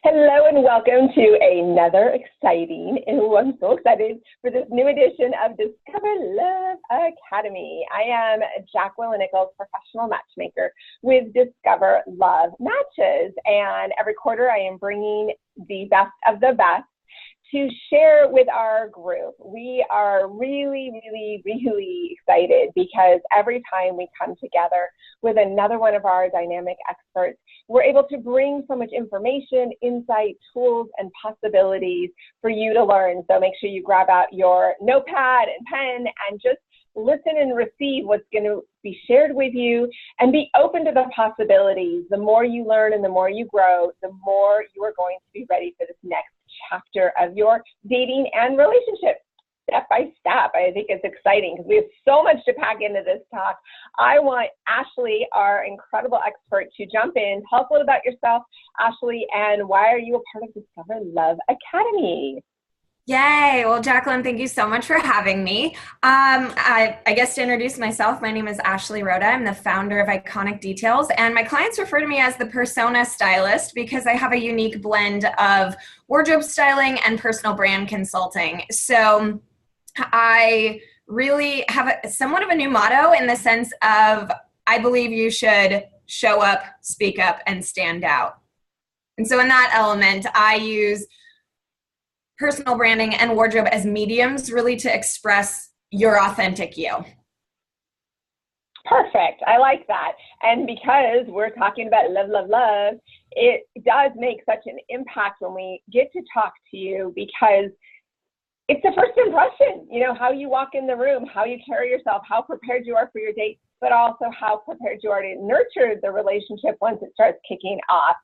Hello and welcome to another exciting, I'm so excited for this new edition of Discover Love Academy. I am Jacqueline, professional matchmaker with Discover Love Matches. And every quarter I am bringing the best of the best to share with our group. We are really excited because every time we come together with another one of our dynamic experts, we're able to bring so much information, insight, tools, and possibilities for you to learn. So make sure you grab out your notepad and pen and just listen and receive what's going to be shared with you and be open to the possibilities. The more you learn and the more you grow, the more you are going to be ready for this next chapter of your dating and relationship. Step by step. I think it's exciting because we have so much to pack into this talk. I want Ashley, our incredible expert, to jump in. Tell us a little about yourself, Ashley, and why are you a part of Discover Love Academy? Yay. Well, Jacqueline, thank you so much for having me. I guess to introduce myself, my name is Ashley Rhoda. I'm the founder of Iconic Details, and my clients refer to me as the persona stylist because I have a unique blend of wardrobe styling and personal brand consulting. So I really have somewhat of a new motto in the sense of I believe you should show up, speak up, and stand out. And so in that element, I use personal branding and wardrobe as mediums really to express your authentic you. Perfect. I like that. And because we're talking about love, it does make such an impact when we get to talk to you because it's the first impression, you know, how you walk in the room, how you carry yourself, how prepared you are for your date, but also how prepared you are to nurture the relationship once it starts kicking off.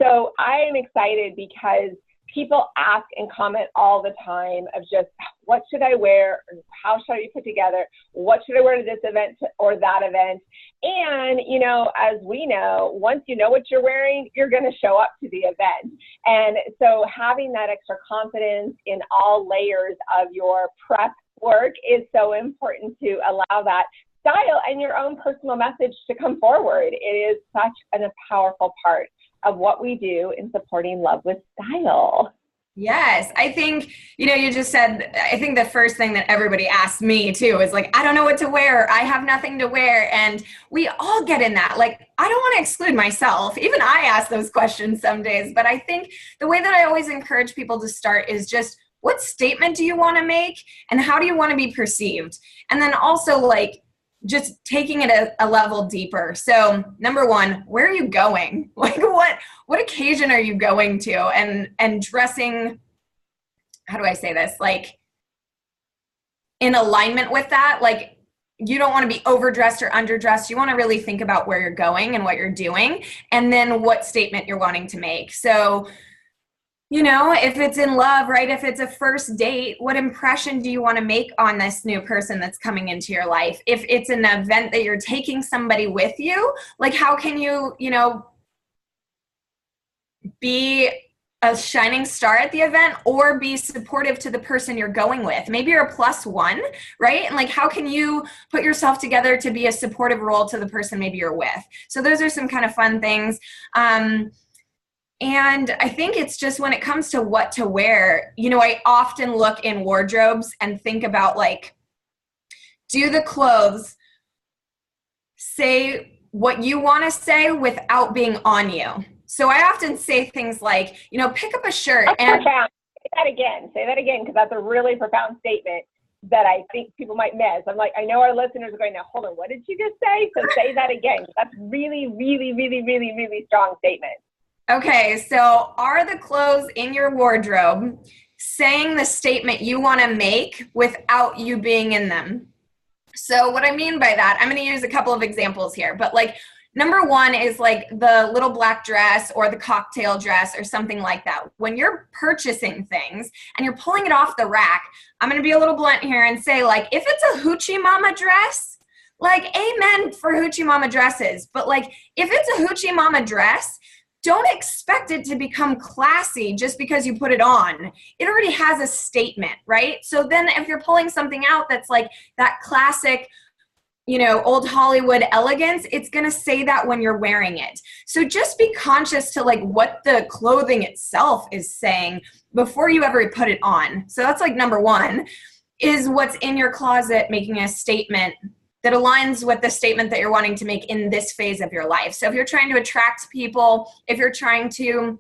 So I am excited because people ask and comment all the time of just, what should I wear? How should I be put together? What should I wear to this event or that event? And, you know, as we know, once you know what you're wearing, you're going to show up to the event. And so having that extra confidence in all layers of your prep work is so important to allow that style and your own personal message to come forward. It is such a powerful part of what we do in supporting love with style. Yes, I think, you know, you just said, I think the first thing that everybody asks me too is like, I don't know what to wear. I have nothing to wear. And we all get in that. Like, I don't want to exclude myself. Even I ask those questions some days. But I think the way that I always encourage people to start is just, what statement do you want to make? And how do you want to be perceived? And then also like, just taking it a level deeper. So number one, where are you going? Like what occasion are you going to? And dressing, how do I say this? Like in alignment with that, like you don't want to be overdressed or underdressed. You want to really think about where you're going and what you're doing and then what statement you're wanting to make. So you know, if it's in love, right? If it's a first date, what impression do you want to make on this new person that's coming into your life? If it's an event that you're taking somebody with you, like how can you, you know, be a shining star at the event or be supportive to the person you're going with? Maybe you're a +1, right? And like, how can you put yourself together to be a supportive role to the person maybe you're with? So those are some kind of fun things. And I think it's just when it comes to what to wear, you know, I often look in wardrobes and think about like, do the clothes say what you want to say without being on you? So I often say things like, you know, pick up a shirt. That's and profound. Say that again, because that's a really profound statement that I think people might miss. I'm like, I know our listeners are going, now hold on, what did you just say? So say that again. That's really strong statement. Okay, so are the clothes in your wardrobe saying the statement you want to make without you being in them? So what I mean by that, I'm going to use a couple of examples here, but like number one is like the little black dress or the cocktail dress or something like that. When you're purchasing things and you're pulling it off the rack, I'm going to be a little blunt here and say like, if it's a hoochie mama dress, like amen for hoochie mama dresses, but like if it's a hoochie mama dress, don't expect it to become classy just because you put it on. It already has a statement, right? So then if you're pulling something out that's like that classic you know, old Hollywood elegance, it's going to say that when you're wearing it. So just be conscious to like what the clothing itself is saying before you ever put it on. So that's like number one, is what's in your closet making a statement that aligns with the statement that you're wanting to make in this phase of your life. So if you're trying to attract people, if you're trying to,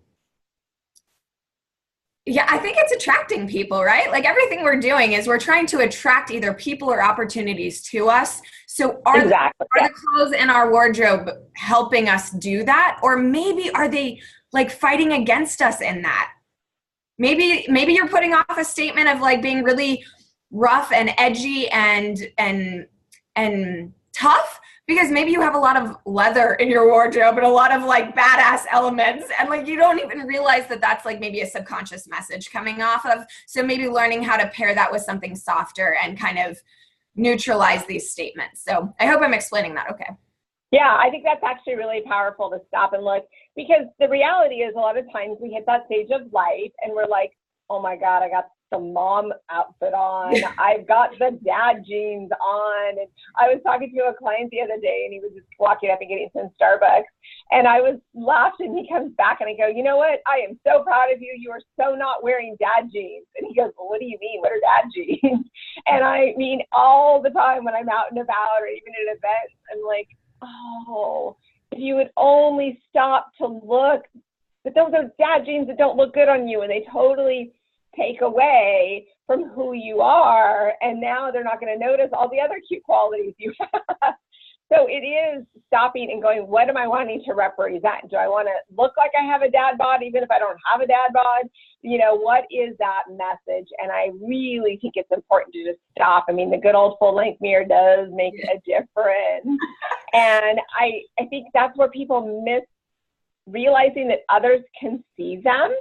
yeah, I think it's attracting people, right? Like everything we're doing is we're trying to attract either people or opportunities to us. So are the clothes in our wardrobe helping us do that? Or maybe are they like fighting against us in that? Maybe you're putting off a statement of like being really rough and edgy and tough, because maybe you have a lot of leather in your wardrobe and a lot of like badass elements, and like you don't even realize that that's like maybe a subconscious message coming off of. So maybe learning how to pair that with something softer and kind of neutralize these statements. So I hope I'm explaining that okay. Yeah, I think that's actually really powerful to stop and look, because the reality is a lot of times we hit that stage of life and we're like, oh my God, I got the mom outfit on. I've got the dad jeans on. And I was talking to a client the other day and he was just walking up and getting some Starbucks. And I was laughing. He comes back and I go, you know what? I am so proud of you. You are so not wearing dad jeans. And he goes, well, what do you mean? What are dad jeans? And I mean, all the time when I'm out and about or even at events, I'm like, oh, if you would only stop to look. But those are dad jeans that don't look good on you, and they totally take away from who you are. And now they're not going to notice all the other cute qualities you have. So it is stopping and going, what am I wanting to represent? Do I want to look like I have a dad bod, even if I don't have a dad bod? You know, what is that message? And I really think it's important to just stop. I mean, the good old full length mirror does make a difference. And I think that's where people miss realizing that others can see them.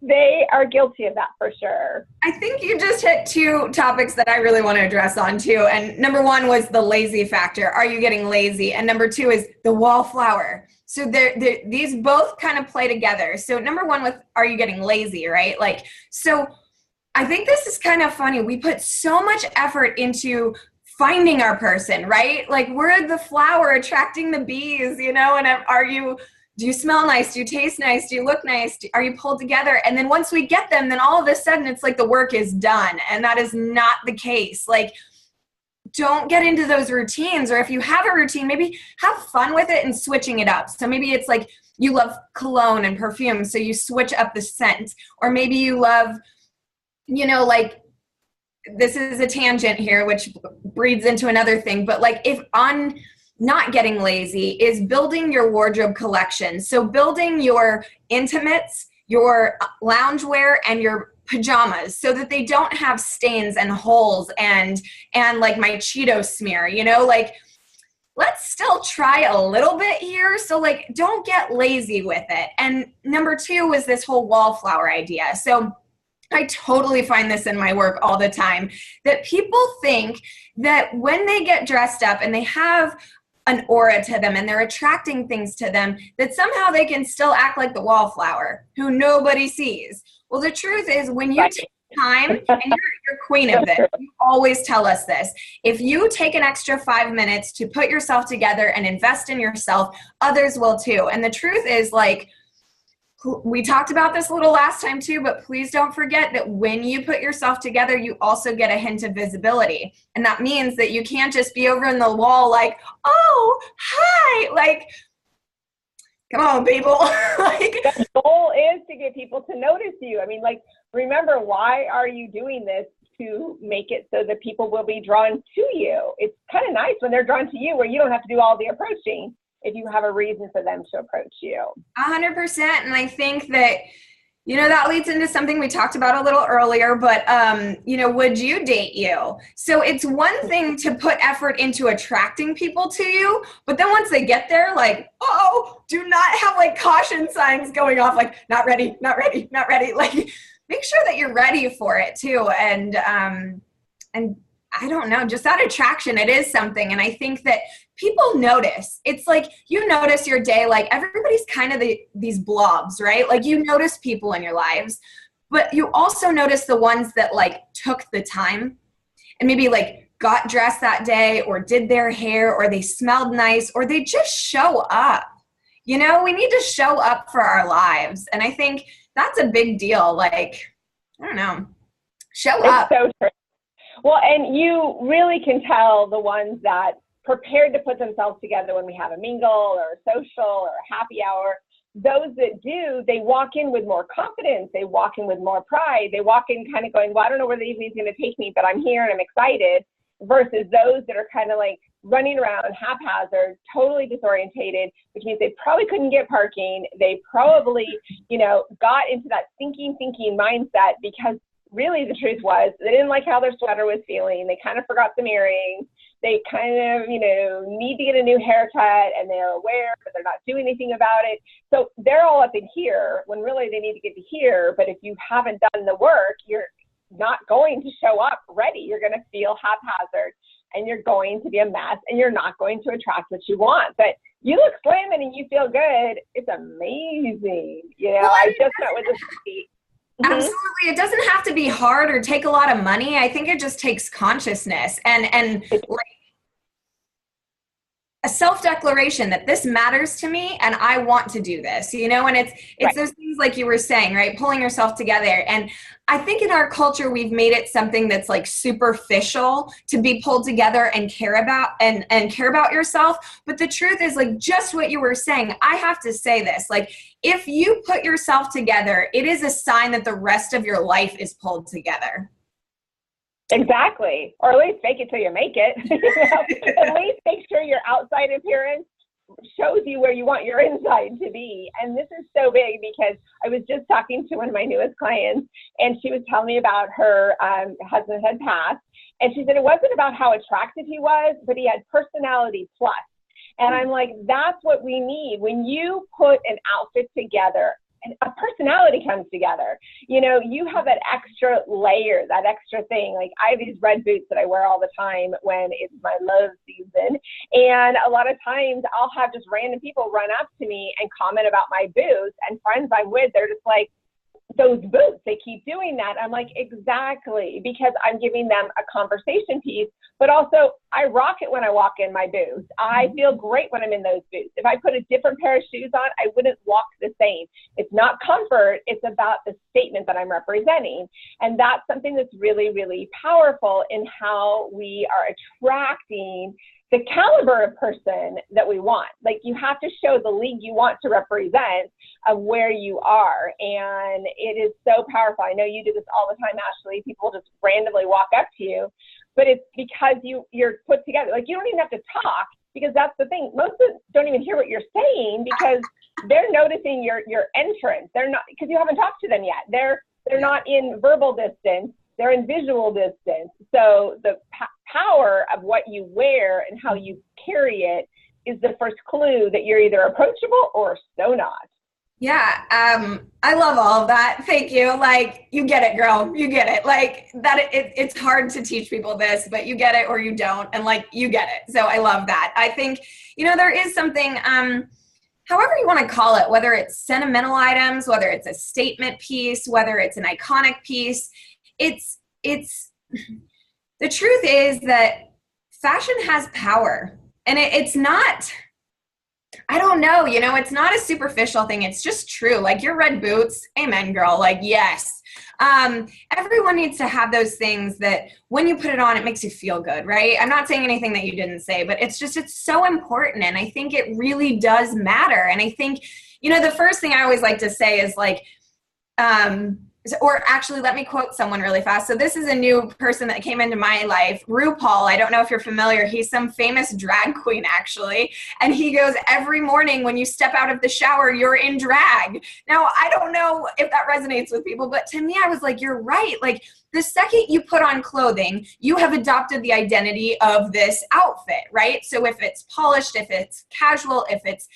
They are guilty of that for sure. I think you just hit two topics that I really want to address on too. And number one was the lazy factor. Are you getting lazy? And number two is the wallflower. So these both kind of play together. So number one with, are you getting lazy, right? Like, so I think this is kind of funny. We put so much effort into finding our person, right? Like we're the flower attracting the bees, you know, and do you smell nice? Do you taste nice? Do you look nice? Are you pulled together? And then once we get them, then all of a sudden it's like the work is done. And that is not the case. Like, don't get into those routines. Or if you have a routine, maybe have fun with it and switching it up. So maybe it's like you love cologne and perfume, so you switch up the scent. Or maybe you love, you know, like, this is a tangent here, which breeds into another thing. But like if on not getting lazy is building your wardrobe collection. So building your intimates, your loungewear, and your pajamas so that they don't have stains and holes and like my Cheeto smear, you know, like let's still try a little bit here. So like, don't get lazy with it. And number two was this whole wallflower idea. So I totally find this in my work all the time, that people think that when they get dressed up and they have an aura to them and they're attracting things to them, that somehow they can still act like the wallflower who nobody sees. Well, the truth is when you take time, and you're queen of this, you always tell us this, if you take an extra 5 minutes to put yourself together and invest in yourself, others will too. And the truth is, like, we talked about this a little last time too, but please don't forget that when you put yourself together, you also get a hint of visibility. And that means that you can't just be over in the wall like, oh, hi, like, come on, people. Like, the goal is to get people to notice you. I mean, like, remember, why are you doing this? To make it so that people will be drawn to you. It's kind of nice when they're drawn to you where you don't have to do all the approaching, if you have a reason for them to approach you. 100%. And I think that, you know, that leads into something we talked about a little earlier, but, you know, would you date you? So it's one thing to put effort into attracting people to you, but then once they get there, like, oh, do not have like caution signs going off, like not ready, not ready, not ready. Like, make sure that you're ready for it too. And I don't know, just that attraction, it is something. And I think that people notice. It's like you notice your day, like everybody's kind of these blobs, right? Like you notice people in your lives, but you also notice the ones that like took the time and maybe like got dressed that day or did their hair or they smelled nice or they just show up. You know, we need to show up for our lives. And I think that's a big deal. Like, I don't know, show up. It's so true. Well, and you really can tell the ones that prepared to put themselves together when we have a mingle or a social or a happy hour. Those that do, they walk in with more confidence. They walk in with more pride. They walk in kind of going, well, I don't know where the evening's going to take me, but I'm here and I'm excited. Versus those that are kind of like running around haphazard, totally disorientated, which means they probably couldn't get parking. They probably, you know, got into that thinking mindset because really the truth was they didn't like how their sweater was feeling. They kind of forgot some earrings. They kind of, you know, need to get a new haircut and they're aware, but they're not doing anything about it. So they're all up in here when really they need to get to here. But if you haven't done the work, you're not going to show up ready. You're going to feel haphazard and you're going to be a mess and you're not going to attract what you want. But you look slamming and you feel good. It's amazing. You know, I just met with this lady. Absolutely. It doesn't have to be hard or take a lot of money. I think it just takes consciousness and like a self-declaration that this matters to me and I want to do this, you know, and it's right. Those things like you were saying, right? Pulling yourself together. And I think in our culture, we've made it something that's like superficial to be pulled together and care about and care about yourself. But the truth is like just what you were saying. I have to say this, like if you put yourself together, it is a sign that the rest of your life is pulled together. Exactly. Or at least fake it till you make it. You know? At least make sure your outside appearance shows you where you want your inside to be. And this is so big because I was just talking to one of my newest clients and she was telling me about her husband had passed. And she said it wasn't about how attractive he was, but he had personality plus. And I'm like, that's what we need. When you put an outfit together, and a personality comes together. You know, you have that extra layer, that extra thing. Like I have these red boots that I wear all the time when it's my love season. And a lot of times I'll have just random people run up to me and comment about my boots, and friends I'm with, they're just like, those boots, they keep doing that. I'm like, exactly, because I'm giving them a conversation piece, but also I rock it when I walk in my boots. I feel great when I'm in those boots. If I put a different pair of shoes on, I wouldn't walk the same. It's not comfort. It's about the statement that I'm representing. And that's something that's really, really powerful in how we are attracting the caliber of person that we want. Like you have to show the league you want to represent of where you are. And it is so powerful. I know you do this all the time, Ashley. People just randomly walk up to you, but it's because you're put together. Like you don't even have to talk because that's the thing. Most of them don't even hear what you're saying because they're noticing your entrance. They're not, because you haven't talked to them yet. They're not in verbal distance. They're in visual distance. So the power of what you wear and how you carry it is the first clue that you're either approachable or so not. Yeah, I love all of that. Thank you. Like, you get it, girl. You get it. Like, that it's hard to teach people this, but you get it or you don't. And, like, you get it. So I love that. I think, you know, there is something, however you want to call it, whether it's sentimental items, whether it's a statement piece, whether it's an iconic piece, it's the truth is that fashion has power. And it's not, I don't know, you know, it's not a superficial thing. It's just true. Like your red boots, amen, girl. Like, yes. Everyone needs to have those things that when you put it on, it makes you feel good, right? I'm not saying anything that you didn't say, but it's so important. And I think it really does matter. And I think, you know, the first thing I always like to say is like, or actually, let me quote someone really fast. So this is a new person that came into my life, RuPaul. I don't know if you're familiar. He's some famous drag queen, actually. And he goes, every morning when you step out of the shower, you're in drag. Now, I don't know if that resonates with people, but to me, I was like, you're right. Like the second you put on clothing, you have adopted the identity of this outfit, right? So if it's polished, if it's casual, if it's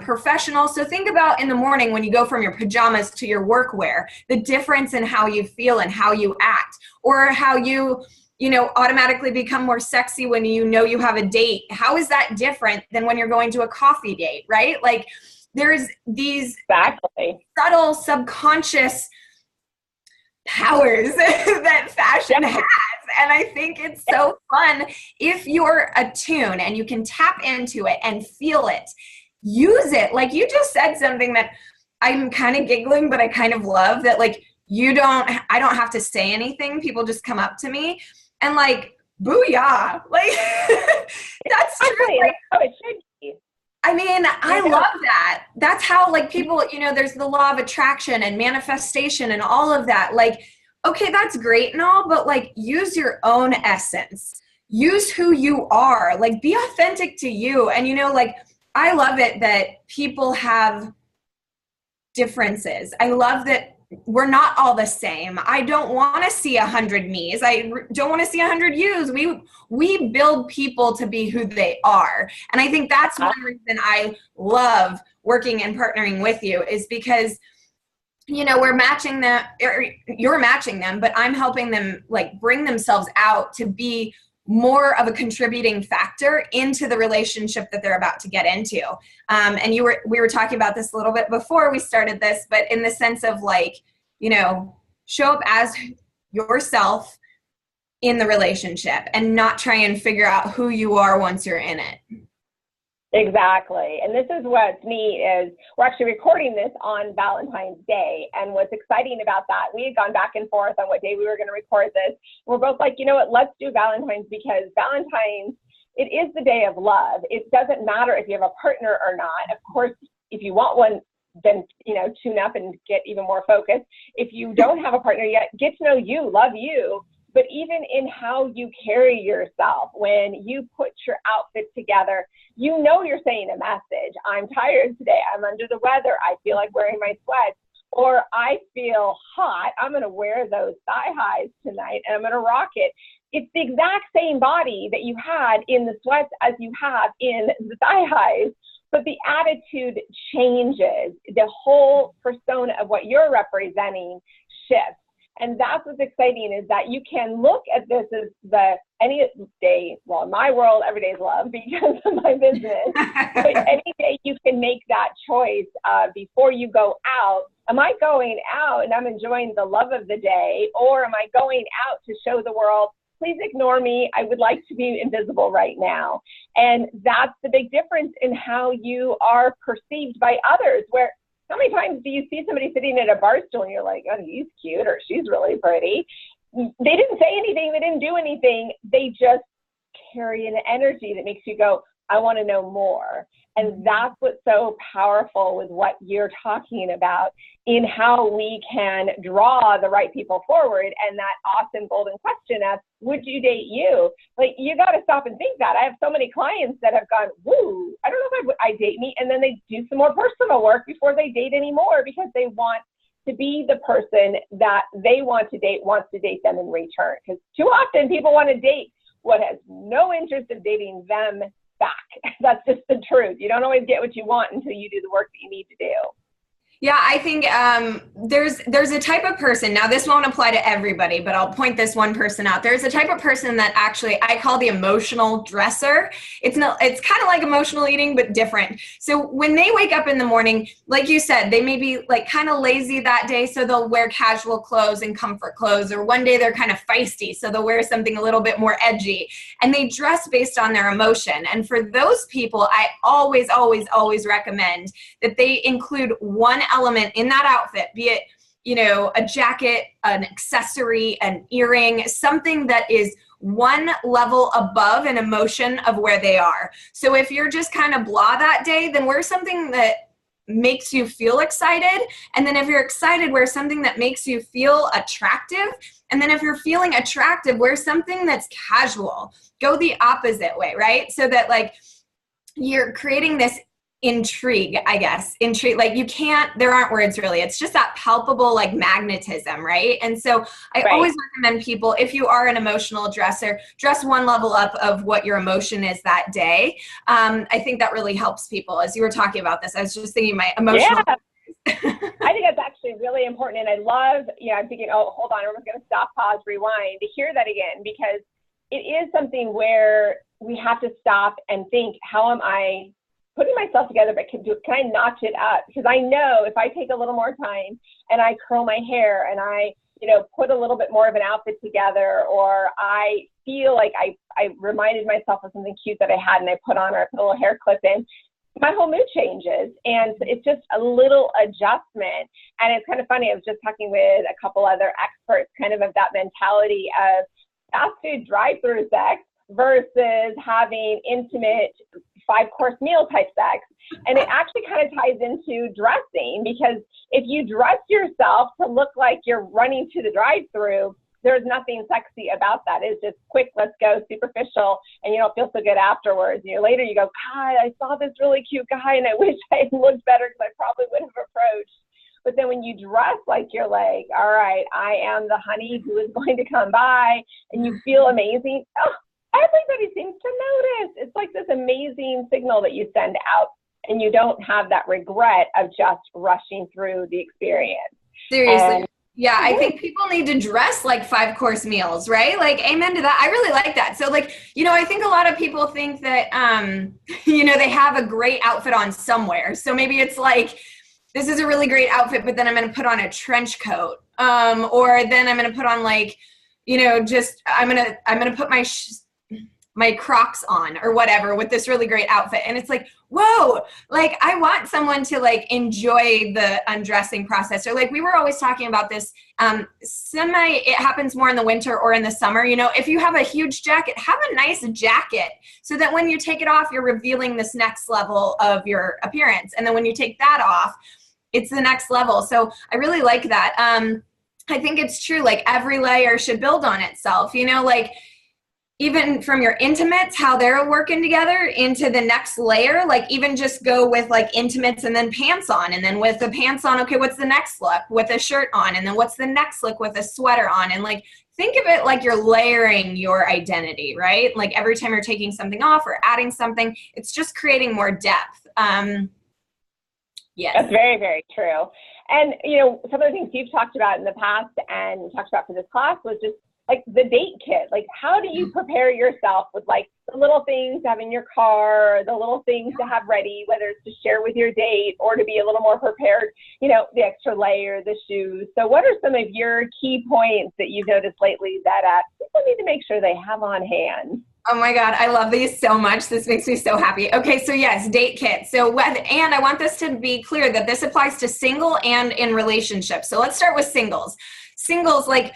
professional. So think about in the morning when you go from your pajamas to your workwear, the difference in how you feel and how you act, or how you know, automatically become more sexy when you know you have a date. How is that different than when you're going to a coffee date, right? Like there's these subtle subconscious powers that fashion has. And I think it's so fun if you're attuned and you can tap into it and feel it. Use it. Like you just said something that I'm kind of giggling, but I kind of love that. Like I don't have to say anything. People just come up to me and like, booyah. Like that's true. Like, oh, it should be. I mean, I love that. That's how like people, you know, there's the law of attraction and manifestation and all of that. Like, okay, that's great and all, but like use your own essence. Use who you are. Like be authentic to you. And you know, like I love it that people have differences. I love that we're not all the same. I don't want to see 100 me's. I don't want to see 100 you's. We build people to be who they are. And I think that's one reason I love working and partnering with you is because, you know, we're matching them, or you're matching them, but I'm helping them like bring themselves out to be more of a contributing factor into the relationship that they're about to get into. And we were talking about this a little bit before we started this, but in the sense of like, you know, show up as yourself in the relationship and not try and figure out who you are once you're in it. Exactly. And this is what's neat is we're actually recording this on Valentine's Day. And what's exciting about that, we had gone back and forth on what day we were going to record this. We're both like, you know what, let's do Valentine's because Valentine's, it is the day of love. It doesn't matter if you have a partner or not. Of course, if you want one, then, you know, tune up and get even more focused. If you don't have a partner yet, get to know you, love you. But even in how you carry yourself, when you put your outfit together, you know you're saying a message. I'm tired today. I'm under the weather. I feel like wearing my sweats. Or I feel hot. I'm going to wear those thigh highs tonight and I'm going to rock it. It's the exact same body that you had in the sweats as you have in the thigh highs. But the attitude changes. The whole persona of what you're representing shifts. And that's what's exciting is that you can look at this as any day, well, in my world, every day is love because of my business. But any day you can make that choice before you go out. Am I going out and I'm enjoying the love of the day? Or am I going out to show the world, please ignore me. I would like to be invisible right now. And that's the big difference in how you are perceived by others, where how many times do you see somebody sitting at a bar stool and you're like, oh, he's cute or she's really pretty? They didn't say anything. They didn't do anything. They just carry an energy that makes you go, I want to know more. And that's what's so powerful with what you're talking about in how we can draw the right people forward. And that awesome golden question of, would you date you? Like, you got to stop and think that. I have so many clients that have gone, woo, I don't know if I date me. And then they do some more personal work before they date anymore because they want to be the person that they want to date, wants to date them in return. Because too often people want to date what has no interest of dating them back. That's just the truth. You don't always get what you want until you do the work that you need to do. Yeah, I think there's a type of person, now this won't apply to everybody, but I'll point this one person out. There's a type of person that actually I call the emotional dresser. It's kind of like emotional eating, but different. So when they wake up in the morning, like you said, they may be like kind of lazy that day, so they'll wear casual clothes and comfort clothes, or one day they're kind of feisty, so they'll wear something a little bit more edgy, and they dress based on their emotion. And for those people, I always, always, always recommend that they include one element in that outfit, be it, you know, a jacket, an accessory, an earring, something that is one level above an emotion of where they are. So if you're just kind of blah that day, then wear something that makes you feel excited. And then if you're excited, wear something that makes you feel attractive. And then if you're feeling attractive, wear something that's casual. Go the opposite way, right? So that like you're creating this intrigue, I guess. Intrigue, like you can't, there aren't words really. It's just that palpable like magnetism, right? And so I always recommend people, if you are an emotional dresser, dress one level up of what your emotion is that day. I think that really helps people. As you were talking about this, I was just thinking my emotional. Yeah. I think that's actually really important. And I love, I'm thinking, oh, hold on, everyone's going to stop, pause, rewind to hear that again, because it is something where we have to stop and think, how am I putting myself together, but can I notch it up? Because I know if I take a little more time and I curl my hair and I put a little bit more of an outfit together, or I feel like I reminded myself of something cute that I had and I put on, or I put a little hair clip in, my whole mood changes. And it's just a little adjustment. And it's kind of funny. I was just talking with a couple other experts kind of that mentality of fast food drive-through sex versus having intimate 5-course meal type sex. And it actually kind of ties into dressing, because if you dress yourself to look like you're running to the drive-through, there's nothing sexy about that. It's just quick, let's go, superficial, and you don't feel so good afterwards. Later you go, God, I saw this really cute guy and I wish I had looked better because I probably would have approached. But then when you dress like you're like, all right, I am the honey who is going to come by, and you feel amazing, everybody seems to notice. It's like this amazing signal that you send out, and you don't have that regret of just rushing through the experience. Seriously. Yeah, I think people need to dress like 5-course meals, right? Like, amen to that. I really like that. So like, I think a lot of people think that, they have a great outfit on somewhere. So maybe it's like, this is a really great outfit, but then I'm going to put on a trench coat. Or then I'm going to put on like, I'm going to put my Crocs on or whatever with this really great outfit. And it's like, whoa, like I want someone to like enjoy the undressing process. Or like we were always talking about this, it happens more in the winter or in the summer. If you have a huge jacket, have a nice jacket so that when you take it off, you're revealing this next level of your appearance. And then when you take that off, it's the next level. So I really like that. I think it's true. Like every layer should build on itself, like even from your intimates, how they're working together into the next layer, like even just go with like intimates and then pants on. And then with the pants on, okay, what's the next look with a shirt on? And then what's the next look with a sweater on? And like, think of it like you're layering your identity, right? Like every time you're taking something off or adding something, it's just creating more depth. Yes. That's very, very true. And, some of the things you've talked about in the past and talked about for this class was just like the date kit. Like, how do you prepare yourself with like the little things to have in your car, the little things to have ready, whether it's to share with your date or to be a little more prepared, the extra layer, the shoes. So what are some of your key points that you've noticed lately that people need to make sure they have on hand? Oh my God, I love these so much. This makes me so happy. Okay, so yes, date kit. And I want this to be clear that this applies to single and in relationships. So let's start with singles. Singles, like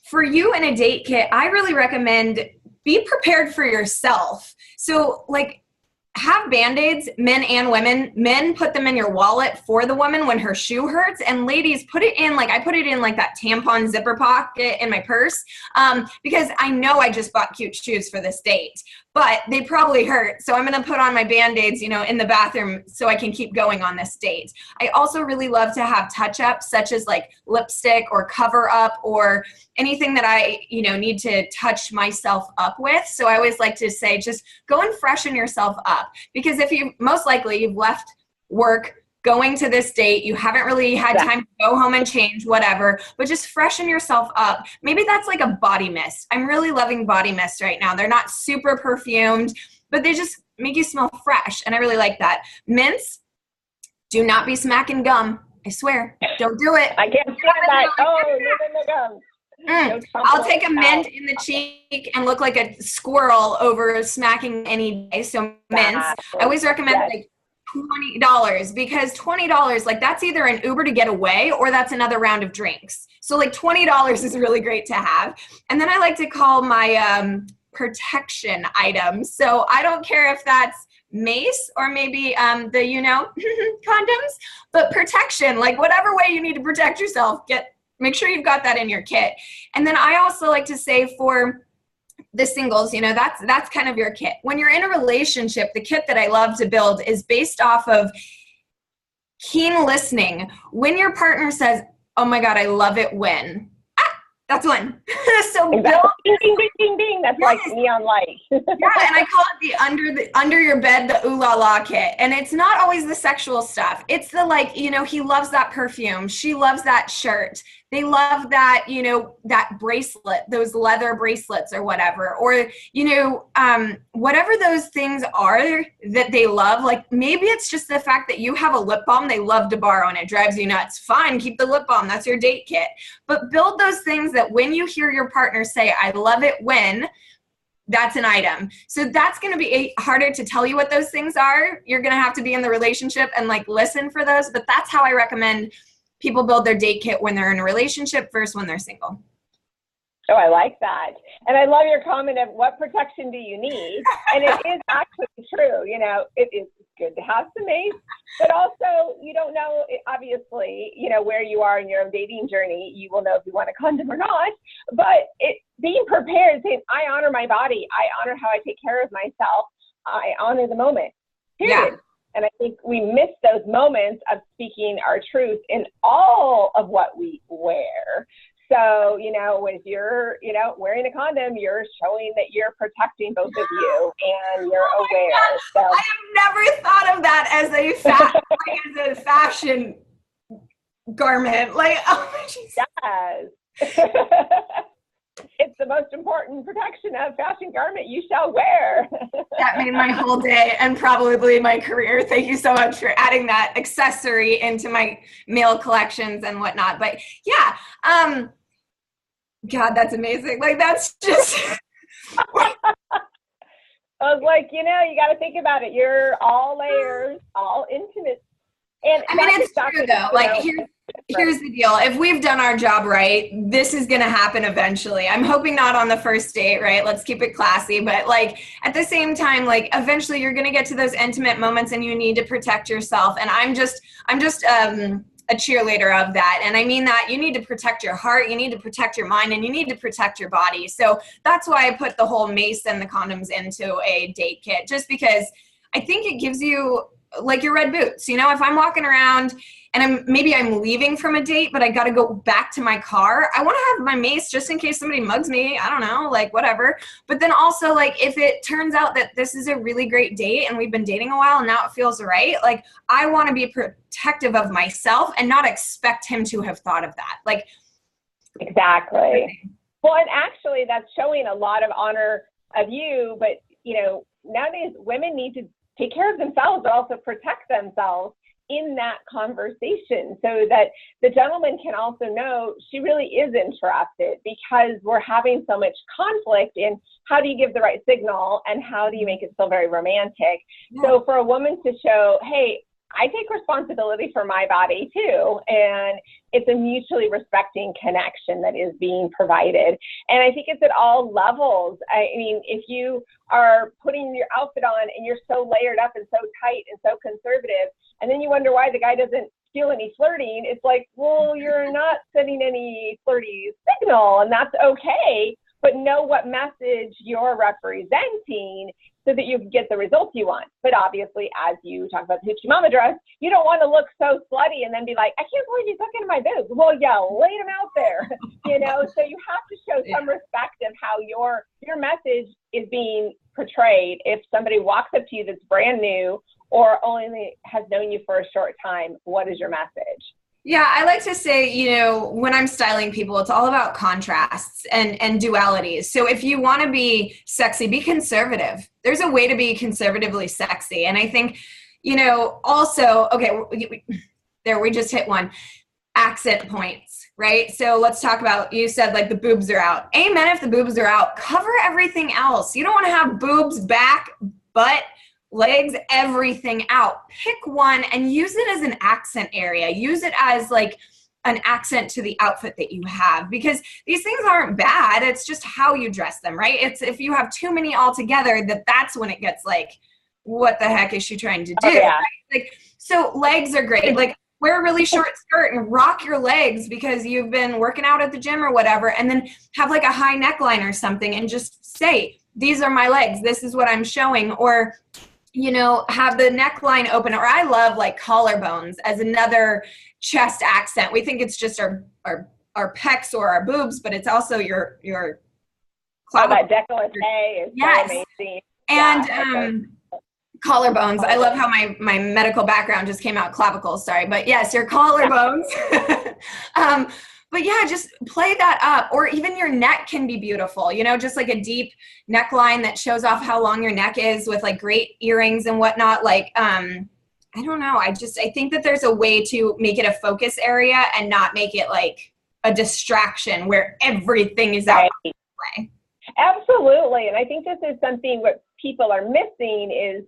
for you in a date kit, I really recommend be prepared for yourself. So like have Band-Aids, men and women. Men, put them in your wallet for the woman when her shoe hurts. And ladies, put it in, like I put it in like that tampon zipper pocket in my purse because I know I just bought cute shoes for this date, but they probably hurt. So I'm going to put on my Band-Aids, in the bathroom so I can keep going on this date. I also really love to have touch-ups such as like lipstick or cover up or anything that I, need to touch myself up with. So I always like to say, just go and freshen yourself up, because most likely you've left work going to this date, you haven't really had time to go home and change, whatever, but just freshen yourself up. Maybe that's like a body mist. I'm really loving body mists right now. They're not super perfumed, but they just make you smell fresh. And I really like that. Mints, do not be smacking gum. I swear, don't do it. I can't stand that. Oh, no gum. I'll take a mint in the cheek and look like a squirrel over smacking any day. So mints, I always recommend like $20, because $20, like that's either an Uber to get away or that's another round of drinks. So like $20 is really great to have. And then I like to call my protection items. So I don't care if that's mace or maybe condoms, but protection, like whatever way you need to protect yourself, make sure you've got that in your kit. And then I also like to say for the singles, that's kind of your kit. When you're in a relationship, the kit that I love to build is based off of keen listening. When your partner says, oh my God, I love it when, that's when. So exactly. Ding, ding, ding, ding, ding. That's like neon light. Yeah, and I call it the under your bed, the ooh la la kit. And it's not always the sexual stuff. It's the like, he loves that perfume. She loves that shirt. they love that, you know, that bracelet, those leather bracelets or whatever, or, you know, whatever those things are that they love. Like maybe it's just the fact that you have a lip balm they love to borrow and it drives you nuts. Fine, keep the lip balm. That's your date kit. But build those things that when you hear your partner say, I love it when, that's an item. So that's going to be harder to tell you what those things are. You're going to have to be in the relationship and like listen for those. But that's how I recommend people build their date kit when they're in a relationship versus when they're single. Oh, I like that. And I love your comment of what protection do you need? And it is actually true. You know, it is good to have some mace, but also you don't know, obviously, you know, where you are in your own dating journey. You will know if you want a condom or not, but being prepared, saying, I honor my body. I honor how I take care of myself. I honor the moment, period. Yeah. And I think we miss those moments of speaking our truth in all of what we wear. So, you know, when you're, you know, wearing a condom, you're showing that you're protecting both of you and you're aware. So I have never thought of that as a fashion garment. Like, oh my Jesus. Yes. It's the most important protection of fashion garment you shall wear. That made my whole day and probably my career. Thank you so much for adding that accessory into my male collections and whatnot. But yeah, God, that's amazing. Like that's just. I was like, you know, you got to think about it. You're all layers, all intimate. And I mean, it's true though. Like here's the deal. If we've done our job right, this is going to happen eventually. I'm hoping not on the first date, right? Let's keep it classy. But like at the same time, like eventually you're going to get to those intimate moments and you need to protect yourself. And I'm just a cheerleader of that. And I mean that you need to protect your heart, you need to protect your mind, and you need to protect your body. So that's why I put the whole mace and the condoms into a date kit, just because I think it gives you like your red boots. You know, if I'm walking around and maybe I'm leaving from a date, but I got to go back to my car, I want to have my mace just in case somebody mugs me. I don't know, like whatever. But then also like if it turns out that this is a really great date and we've been dating a while and now it feels right, like I want to be protective of myself and not expect him to have thought of that. Like exactly. Well, and actually that's showing a lot of honor of you, but you know, nowadays women need to take care of themselves, but also protect themselves in that conversation so that the gentleman can also know she really is interested, because we're having so much conflict in how do you give the right signal and how do you make it feel very romantic. Yeah. So for a woman to show, hey, I take responsibility for my body too, and it's a mutually respecting connection that is being provided. And I think it's at all levels. I mean, if you are putting your outfit on and you're so layered up and so tight and so conservative, and then you wonder why the guy doesn't feel any flirting, it's like, well, you're not sending any flirty signal, and that's okay, but know what message you're representing so that you can get the results you want. But obviously, as you talk about the Hoochie Mama dress, you don't want to look so slutty and then be like, I can't believe he's looking at my boobs. Well, yeah, laid them out there, you know? So you have to show some respect of how your message is being portrayed. If somebody walks up to you that's brand new or only has known you for a short time, what is your message? Yeah, I like to say, you know, when I'm styling people, it's all about contrasts and dualities. So if you want to be sexy, be conservative. There's a way to be conservatively sexy. And I think, you know, also, okay, we just hit one. Accent points, right? So let's talk about, you said like the boobs are out. Amen if the boobs are out. Cover everything else. You don't want to have boobs, back, butt, legs, everything out. Pick one and use it as an accent area. Use it as like an accent to the outfit that you have, because these things aren't bad. It's just how you dress them, right? It's if you have too many all together, that's when it gets like, what the heck is she trying to do? Oh, yeah. Right? Like, so legs are great. Like wear a really short skirt and rock your legs because you've been working out at the gym or whatever, and then have like a high neckline or something and just say, these are my legs. This is what I'm showing. Or you know, have the neckline open. Or I love like collarbones as another chest accent. We think it's just our pecs or our boobs, but it's also your that décolleté is yes. so amazing. And yeah, collarbones. I love how my medical background just came out, clavicles, sorry. But yes, your collarbones. But yeah, just play that up. Or even your neck can be beautiful, you know, just like a deep neckline that shows off how long your neck is with like great earrings and whatnot. Like, I don't know. I think that there's a way to make it a focus area and not make it like a distraction where everything is out of play. Absolutely. And I think this is something what people are missing is,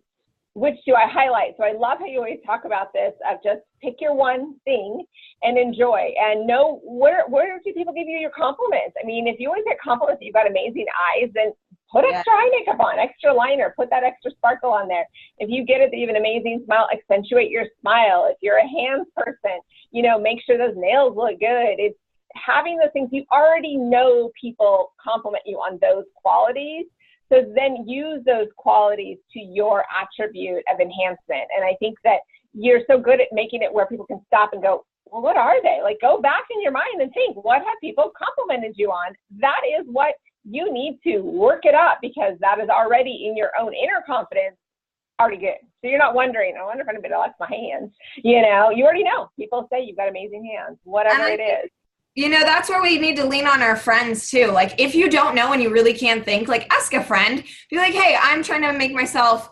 which do I highlight? So I love how you always talk about this of just pick your one thing and enjoy, and know where do people give you your compliments? I mean, if you always get compliments that you've got amazing eyes, then put extra eye makeup on, extra liner, put that extra sparkle on there. If you get it that you have an amazing smile, accentuate your smile. If you're a hands person, you know, make sure those nails look good. It's having those things. You already know people compliment you on those qualities. So then use those qualities to your attribute of enhancement. And I think that you're so good at making it where people can stop and go, well, what are they? Like, go back in your mind and think, what have people complimented you on? That is what you need to work it up, because that is already in your own inner confidence already good. So you're not wondering, I wonder if anybody likes my hands. You know, you already know. People say you've got amazing hands, whatever it is. You know, that's where we need to lean on our friends too. Like, if you don't know and you really can't think, like, ask a friend. Be like, hey, I'm trying to make myself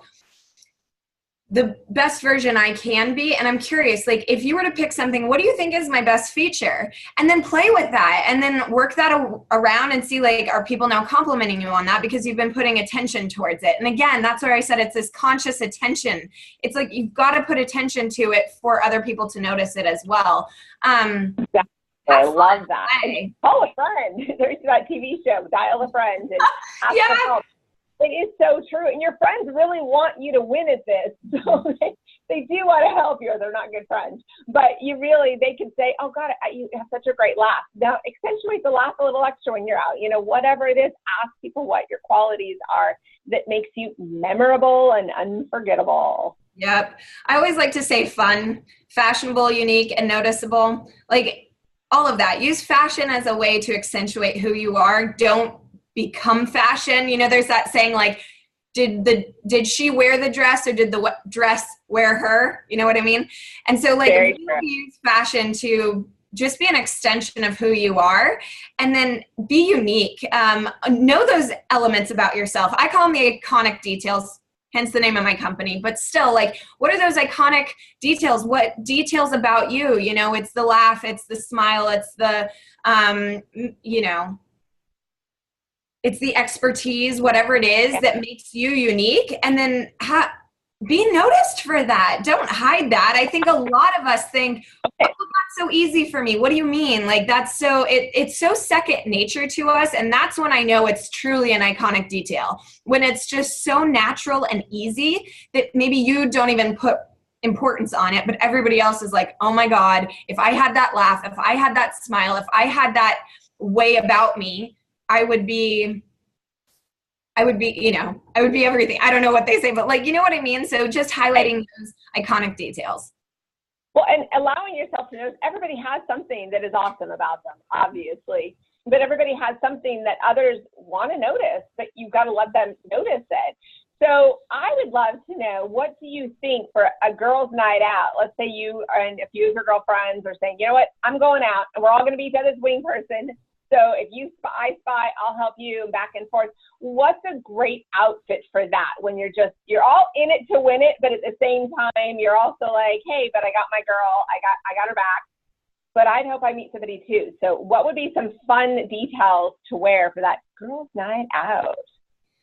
the best version I can be. And I'm curious, like, if you were to pick something, what do you think is my best feature? And then play with that and then work that around and see, like, are people now complimenting you on that because you've been putting attention towards it? And again, that's where I said it's this conscious attention. It's like you've got to put attention to it for other people to notice it as well. I love that. Call a friend. There's that TV show, Dial a Friend. And ask for help. It is so true. And your friends really want you to win at this. So they do want to help you, or they're not good friends. But they can say, oh, God, you have such a great laugh. Now, accentuate the laugh a little extra when you're out. You know, whatever it is, ask people what your qualities are that makes you memorable and unforgettable. Yep. I always like to say fun, fashionable, unique, and noticeable. Like, all of that. Use fashion as a way to accentuate who you are. Don't become fashion. You know, there's that saying, like, did she wear the dress, or did the dress wear her? You know what I mean? And so, like, use fashion to just be an extension of who you are, and then be unique. Know those elements about yourself. I call them the iconic details, hence the name of my company. But still, like, what are those iconic details? What details about you? You know, it's the laugh, it's the smile, it's the, you know, it's the expertise, whatever it is that makes you unique. And then be noticed for that. Don't hide that. I think a lot of us think, oh, that's so easy for me. What do you mean? Like, that's so, it's so second nature to us. And that's when I know it's truly an iconic detail. When it's just so natural and easy that maybe you don't even put importance on it, but everybody else is like, oh my God, if I had that laugh, if I had that smile, if I had that way about me, I would be, you know, I would be everything. I don't know what they say, but, like, you know what I mean? So just highlighting those iconic details. Well, and allowing yourself to notice, everybody has something that is awesome about them, obviously, but everybody has something that others want to notice, but you've got to let them notice it. So I would love to know, what do you think for a girls' night out? Let's say you and a few of your girlfriends are saying, you know what, I'm going out, and we're all going to be each other's wing person. So if you spy, I'll help you, back and forth. What's a great outfit for that when you're all in it to win it, but at the same time, you're also like, hey, but I got my girl, I got her back, but I'd hope I meet somebody too. So what would be some fun details to wear for that girls' night out?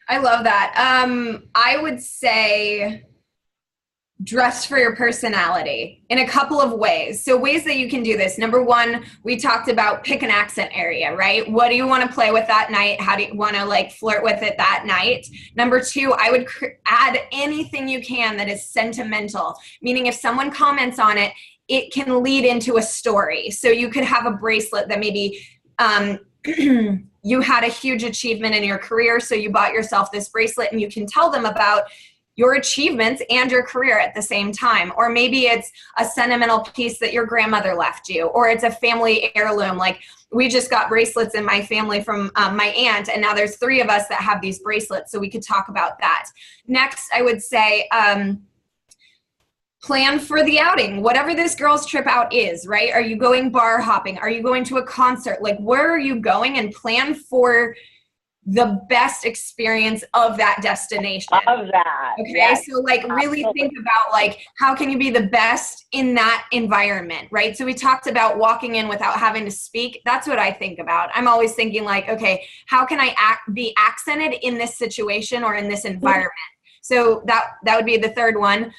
I love that. I would say dress for your personality in a couple of ways. So ways that you can do this. Number one, we talked about pick an accent area, right? What do you want to play with that night? How do you want to, like, flirt with it that night? Number two, I would add anything you can that is sentimental, meaning if someone comments on it, it can lead into a story. So you could have a bracelet that maybe you had a huge achievement in your career, so you bought yourself this bracelet, and you can tell them about your achievements and your career at the same time. Or maybe it's a sentimental piece that your grandmother left you, or it's a family heirloom. Like, we just got bracelets in my family from my aunt, and now there's 3 of us that have these bracelets, so we could talk about that. Next, I would say plan for the outing, whatever this girl's trip out is, right? Are you going bar hopping? Are you going to a concert? Like, where are you going? And plan for the best experience of that destination. Of that. Okay. Yes, So like really think about like, how can you be the best in that environment, right? So we talked about walking in without having to speak. That's what I think about. I'm always thinking like, okay, how can I be accented in this situation or in this environment? So that would be the third one.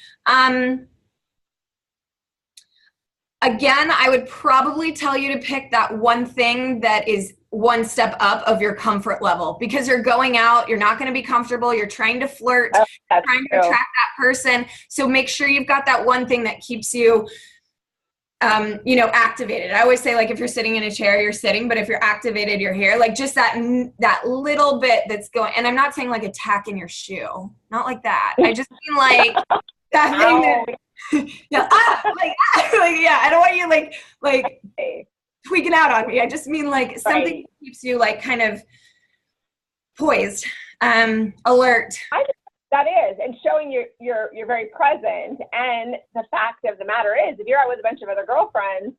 Again, I would probably tell you to pick that one thing that is one step up of your comfort level, because you're going out, you're not going to be comfortable, you're trying to flirt, trying to attract that person. So make sure you've got that one thing that keeps you, activated. I always say, like, if you're sitting in a chair, you're sitting, but if you're activated, you're here. Like just that little bit that's going, and I'm not saying like a tack in your shoe, not like that. I just mean like that thing that, yeah, I don't want you like tweaking out on me. I just mean like something that keeps you like kind of poised, alert. That is, and showing you're very present. And the fact of the matter is, if you're out with a bunch of other girlfriends,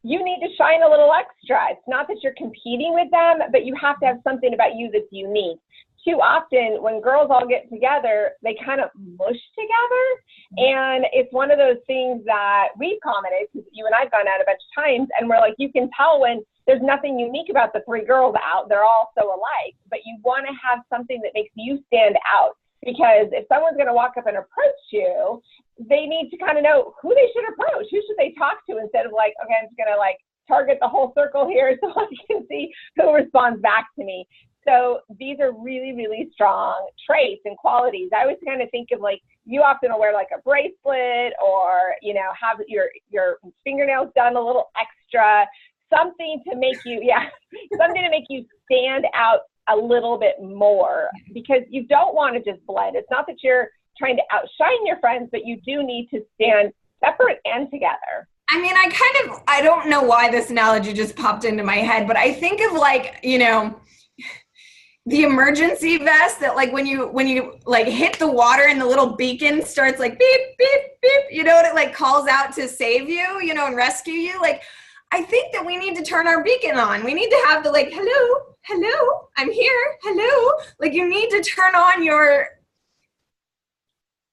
you need to shine a little extra. It's not that you're competing with them, but you have to have something about you that's unique. Too often when girls all get together, they kind of mush together. And it's one of those things that we've commented, because you and I've gone out a bunch of times, and we're like, you can tell when there's nothing unique about the three girls out. They're all so alike, but you want to have something that makes you stand out. Because if someone's going to walk up and approach you, they need to kind of know who they should approach. Who should they talk to, instead of like, okay, I'm just going to like target the whole circle here so I can see who responds back to me. So these are really, really strong traits and qualities. I always kind of think of like, you often will wear like a bracelet, or, have your fingernails done a little extra, something to make you, something to make you stand out a little bit more, because you don't want to just blend. It's not that you're trying to outshine your friends, but you do need to stand separate and together. I mean, I don't know why this analogy just popped into my head, but I think of like, the emergency vest that like when you like hit the water and the little beacon starts like beep, beep, beep, it like calls out to save you, and rescue you. Like, I think that we need to turn our beacon on. We need to have the like, hello, I'm here, hello. Like, you need to turn on your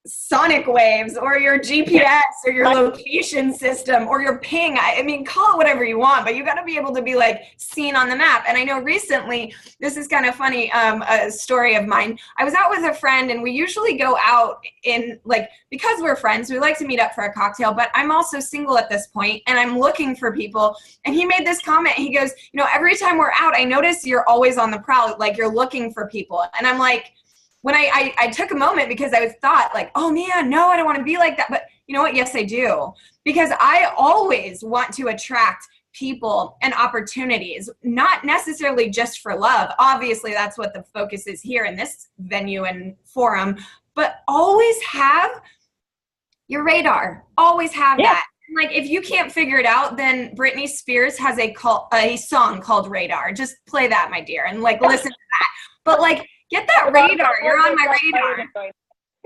sonic waves, or your GPS, or your location system, or your ping. I mean, call it whatever you want, but you got to be able to be like seen on the map. And I know recently, this is kind of funny, a story of mine. I was out with a friend, and we usually go out in like, because we're friends, we like to meet up for a cocktail, but I'm also single at this point, and I'm looking for people. And he made this comment. He goes, every time we're out, I notice you're always on the prowl, like you're looking for people. And I'm like, when I took a moment, because I thought like, oh man, no, I don't want to be like that. But you know what? Yes, I do. Because I always want to attract people and opportunities, not necessarily just for love. Obviously, that's what the focus is here in this venue and forum, but always have your radar. Always have that. Like, if you can't figure it out, then Britney Spears has a song called Radar. Just play that, my dear, and like listen to that. But like, get that radar. You're on my radar.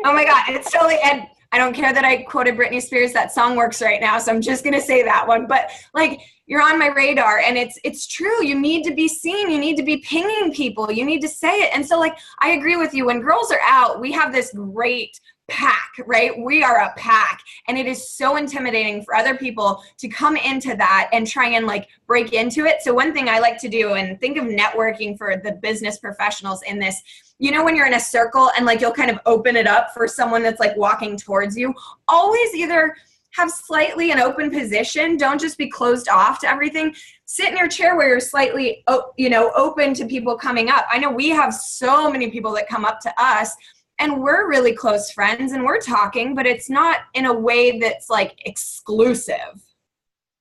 Oh my God. It's totally, and I don't care that I quoted Britney Spears. That song works right now. So I'm just going to say that one. But like, you're on my radar, and it's true. You need to be seen. You need to be pinging people. You need to say it. And so like, I agree with you. When girls are out, we have this great pack, right? We are a pack, and it is so intimidating for other people to come into that and try and like break into it. So one thing I like to do, and think of networking for the business professionals in this, when you're in a circle and like you'll kind of open it up for someone that's like walking towards you, always either have slightly an open position. Don't just be closed off to everything. Sit in your chair where you're slightly, open to people coming up. I know we have so many people that come up to us, and we're really close friends, and we're talking, but it's not in a way that's like exclusive.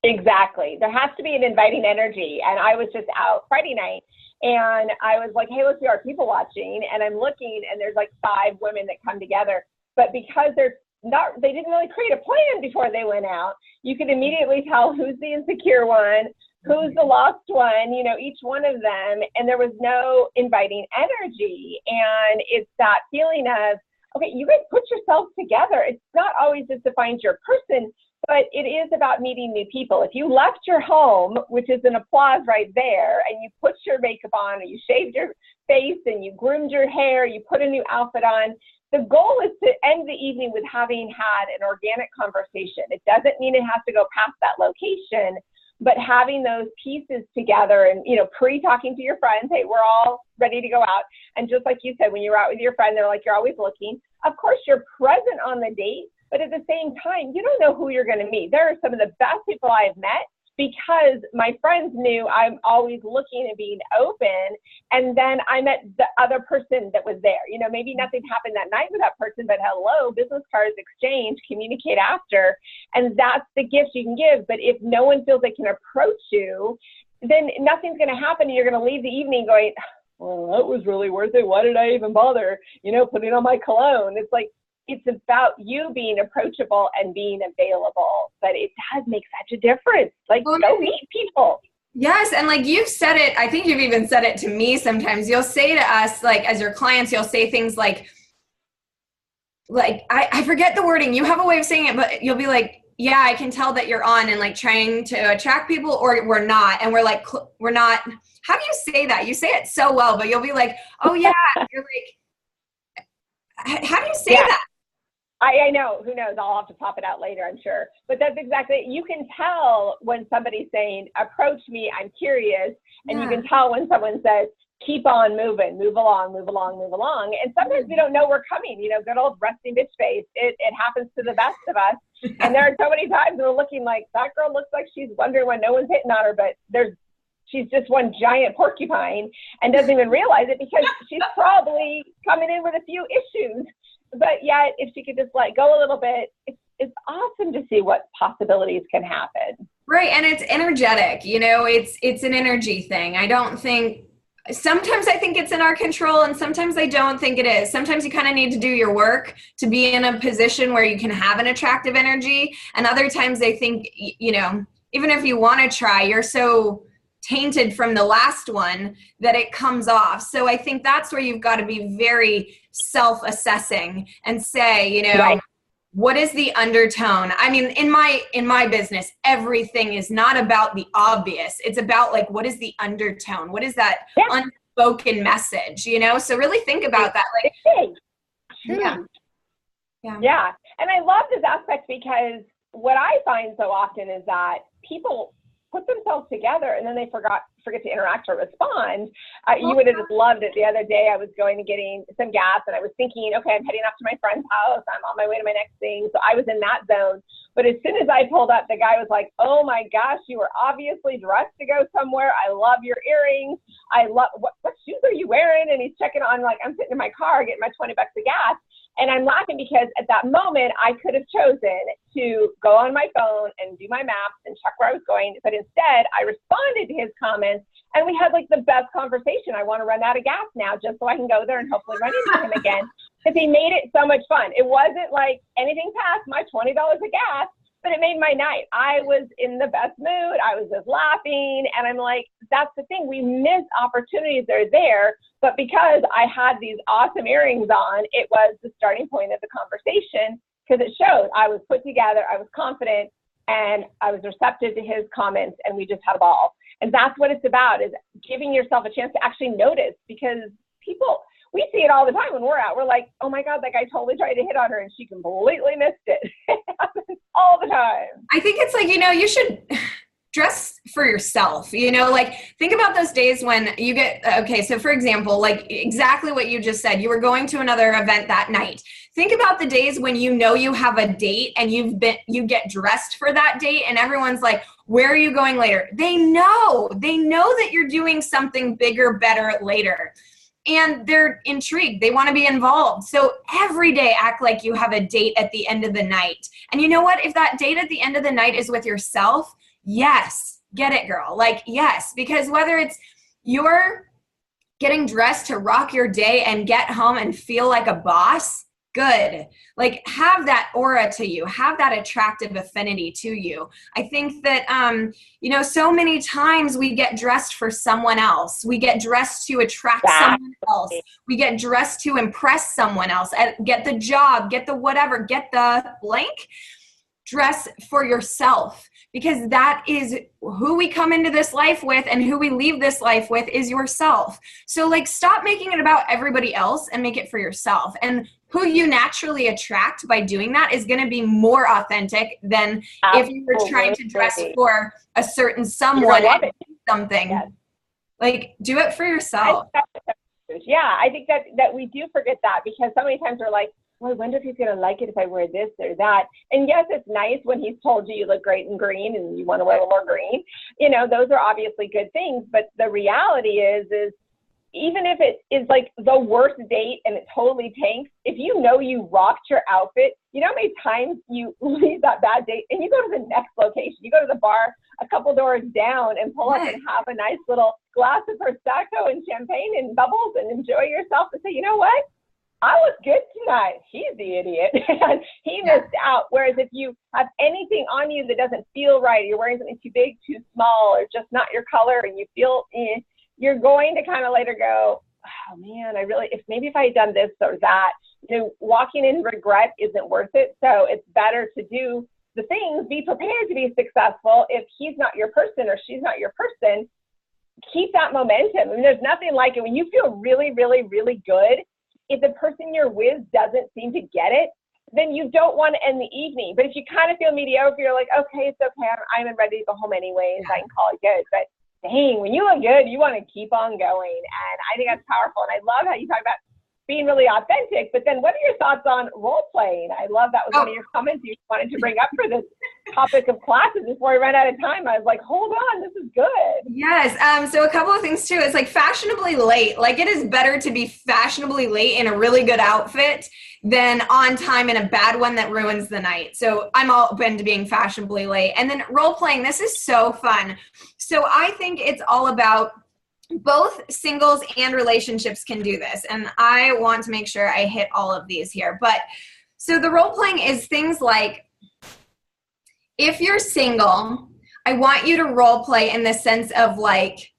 Exactly. There has to be an inviting energy. And I was just out Friday night, and I was like, hey, let's do our people watching. And I'm looking, and there's like 5 women that come together. But because they didn't really create a plan before they went out, you could immediately tell who's the insecure one, who's the lost one, each one of them. And there was no inviting energy. And it's that feeling of, okay, you guys put yourselves together. It's not always just to find your person, but it is about meeting new people. If you left your home, which is an applause right there, and you put your makeup on, and you shaved your face, and you groomed your hair, you put a new outfit on, the goal is to end the evening with having had an organic conversation. It doesn't mean it has to go past that location, but having those pieces together and, you know, pre-talking to your friends, hey, we're all ready to go out. And just like you said, when you're out with your friend, they're like, you're always looking. Of course, you're present on the date, but at the same time, you don't know who you're going to meet. There are some of the best people I've met because my friends knew I'm always looking and being open. And then I met the other person that was there. You know, maybe nothing happened that night with that person, but hello, business cards exchange, communicate after. And that's the gift you can give. But if no one feels they can approach you, then nothing's going to happen. You're going to leave the evening going, well, that was really worth it. Why did I even bother, you know, putting on my cologne? It's like, it's about you being approachable and being available, but it does make such a difference. Like, go meet people. Yes. And like you've said it, I think you've even said it to me sometimes. You'll say to us, like, as your clients, you'll say things like I forget the wording. You have a way of saying it, but you'll be like, yeah, I can tell that you're on and like trying to attract people, or we're not. And we're like, we're not. How do you say that? You say it so well, but you'll be like, oh yeah. You're like, how do you say that? I know, who knows? I'll have to pop it out later, I'm sure. But that's exactly, you can tell when somebody's saying, approach me, I'm curious. And you can tell when someone says, keep on moving, move along, move along, move along. And sometimes we don't know we're coming, you know, good old resting bitch face. It happens to the best of us. And there are so many times we're looking like, that girl looks like she's wondering why no one's hitting on her, but she's just one giant porcupine and doesn't even realize it because she's probably coming in with a few issues. But yet, if she could just let go a little bit, it's awesome to see what possibilities can happen. Right. And it's energetic, you know, it's an energy thing. Sometimes I think it's in our control and sometimes I don't think it is. Sometimes you kind of need to do your work to be in a position where you can have an attractive energy. And other times I think, you know, even if you want to try, you're so tainted from the last one that it comes off. So I think that's where you've got to be very self-assessing and say, you know, right. What is the undertone? I mean, in my business, everything is not about the obvious. It's about like, what is the undertone? What is that unspoken message, you know? So really think about that. Like, yeah. And I love this aspect because what I find so often is that people put themselves together and then they forget to interact or respond. You would have just loved it. The other day I was going to getting some gas and I was thinking, okay, I'm heading off to my friend's house. I'm on my way to my next thing. So I was in that zone. But as soon as I pulled up, the guy was like, oh my gosh, you were obviously dressed to go somewhere. I love your earrings. I love, what shoes are you wearing? And he's checking on, like, I'm sitting in my car getting my $20 of gas. And I'm laughing because at that moment, I could have chosen to go on my phone and do my maps and check where I was going. But instead, I responded to his comments and we had like the best conversation. I want to run out of gas now just so I can go there and hopefully run into him again. Because he made it so much fun. It wasn't like anything past my $20 of gas, but it made my night. I was in the best mood. I was just laughing. And I'm like, that's the thing. We miss opportunities that are there. But because I had these awesome earrings on, it was the starting point of the conversation because it showed I was put together, I was confident, and I was receptive to his comments, and we just had a ball. And that's what it's about, is giving yourself a chance to actually notice, because people, we see it all the time when we're out. We're like, oh my God, that guy totally tried to hit on her and she completely missed it. It happens all the time. I think it's like, you know, you should dress for yourself, you know, like think about those days when you get, okay, so for example, like exactly what you just said, you were going to another event that night. Think about the days when you know you have a date and you get dressed for that date and everyone's like, where are you going later? They know that you're doing something bigger, better later. And they're intrigued. They want to be involved. So every day act like you have a date at the end of the night. And you know what? If that date at the end of the night is with yourself, yes, get it, girl. Like, yes, because whether it's you're getting dressed to rock your day and get home and feel like a boss, good. Like, have that aura to you, have that attractive affinity to you. I think that, you know, so many times we get dressed for someone else. We get dressed to attract someone else. We get dressed to impress someone else, get the job, get the whatever, get the blank. Dress for yourself, because that is who we come into this life with, and who we leave this life with is yourself. So like, stop making it about everybody else and make it for yourself. And who you naturally attract by doing that is going to be more authentic than if you were trying to dress for a certain someone and something. Yes. Like, do it for yourself. Yeah, I think that we do forget that, because so many times we're like, well, I wonder if he's going to like it if I wear this or that. And yes, it's nice when he's told you look great in green and you want to wear a little more green. You know, those are obviously good things. But the reality is even if it is like the worst date and it totally tanks, if you know you rocked your outfit, you know how many times you leave that bad date and you go to the next location, you go to the bar a couple doors down and pull up and have a nice little glass of Prosecco and champagne and bubbles and enjoy yourself and say, you know what? I was good tonight. He's the idiot. And he missed out. Whereas if you have anything on you that doesn't feel right, you're wearing something too big, too small, or just not your color, and you feel, you're going to kind of later go, oh man, if I had done this or that, you know, walking in regret isn't worth it. So it's better to do the things, be prepared to be successful. If he's not your person or she's not your person, keep that momentum. I mean, there's nothing like it when you feel really, really, really good. If the person you're with doesn't seem to get it, then you don't want to end the evening. But if you kind of feel mediocre, you're like, okay, it's okay. I'm ready to go home anyways. I can call it good. But dang, when you look good, you want to keep on going. And I think that's powerful. And I love how you talk about being really authentic. But then what are your thoughts on role playing? I love that was one of your comments you wanted to bring up for this topic of classes before we ran out of time. I was like, hold on, this is good. Yes. So a couple of things too. It's like fashionably late. Like, it is better to be fashionably late in a really good outfit than on time in a bad one that ruins the night. So I'm all open to being fashionably late. And then role playing. This is so fun. So I think it's all about both singles and relationships can do this. And I want to make sure I hit all of these here. But so the role playing is things like, if you're single, I want you to role play in the sense of like,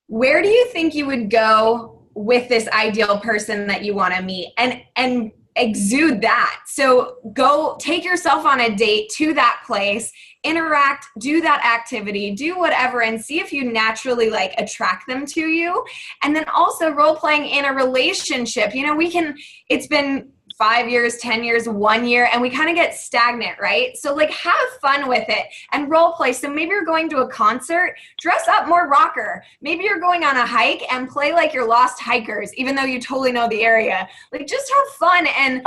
where do you think you would go with this ideal person that you want to meet? And exude that. So go take yourself on a date to that place, interact, do that activity, do whatever, and see if you naturally like attract them to you. And then also role playing in a relationship. You know, it's been 5 years, 10 years, 1 year, and we kind of get stagnant, right? So like, have fun with it and role play. So maybe you're going to a concert, dress up more rocker. Maybe you're going on a hike and play like you're lost hikers, even though you totally know the area. Like, just have fun and